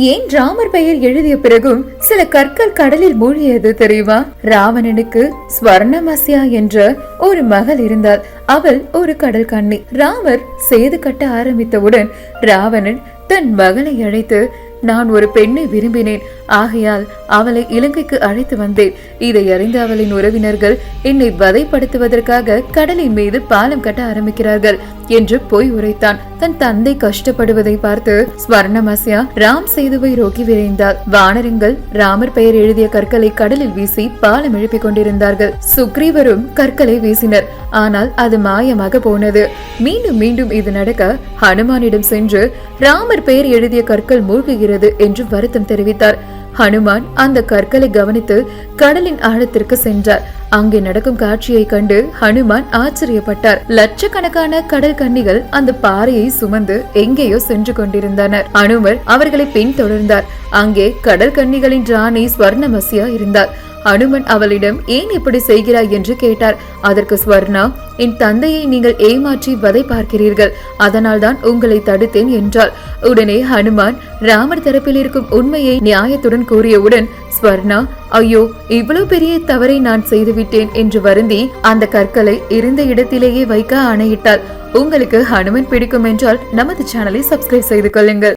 ஏன் ராமர் பெயர் எழுதிய பிறகும் சில கற்கள் கடலில் மூழ்கியது தெரியுமா? ராவணனுக்கு ஸ்வர்ணமஸ்யா என்ற ஒரு மகள் இருந்தாள். அவள் ஒரு கடல் கன்னி. ராமர் சேது கட்ட ஆரம்பித்தவுடன் ராவணன் தன் மகளை அழைத்து, நான் ஒரு பெண்ணை விரும்பினேன், ஆகையால் அவளை இலங்கைக்கு அழைத்து வந்தேன். இதை அறிந்த அவளின் உறவினர்கள் என்னை வதைப்படுத்துவதற்காக கடலின் மீது பாலம் கட்ட ஆரம்பிக்கிறார்கள் என்று போய் உரைத்தான். தன் தந்தை கஷ்டப்படுவதை பார்த்து ஸ்வர்ணமஸ்யா ராம் சேதுவை நோக்கி விரைந்தாள். வானரங்கள் ராமர் பெயர் எழுதிய கற்களை கடலில் வீசி பாலம் எழுப்பிக் கொண்டிருந்தார்கள். சுக்ரீவரும் கற்களை வீசினர். ஆனால் அது மாயமாக போனது. மீண்டும் மீண்டும் இது நடக்க ஹனுமானிடம் சென்று ராமர் பெயர் எழுதிய கற்கள் மூழ்குகிறது என்று வருத்தம் தெரிவித்தார். ஹனுமான் அந்த கற்களை கவனித்து கடலின் ஆழத்திற்கு சென்றார். அங்கே நடக்கும் காட்சியை கண்டு ஹனுமான் ஆச்சரியப்பட்டார். லட்சக்கணக்கான கடல் கன்னிகள் அந்த பாறையை சுமந்து எங்கேயோ சென்று கொண்டிருந்தனர். ஹனுமர் அவர்களை பின்தொடர்ந்தார். அங்கே கடல் கன்னிகளின் ராணி ஸ்வர்ணமஸ்யா இருந்தார். ஹனுமன் அவளிடம் ஏன் இப்படி செய்கிறாய் என்று கேட்டார். அதற்கு ஸ்வர்ணா, என் தந்தையை நீங்கள் ஏமாற்றி வதை பார்க்கிறீர்கள், அதனால் தான் உங்களை தடுத்தேன் என்றாள். உடனே ஹனுமான் ராமர் தரப்பில் இருக்கும் உண்மையை நியாயத்துடன் கூறியவுடன் ஸ்வர்ணா, ஐயோ, இவ்வளவு பெரிய தவறை நான் செய்துவிட்டேன் என்று வருந்தி அந்த கற்களை இருந்த இடத்திலேயே வைக்க ஆணையிட்டாள். உங்களுக்கு ஹனுமன் பிடிக்கும் என்றால் நமது சேனலை சப்ஸ்கிரைப் செய்து கொள்ளுங்கள்.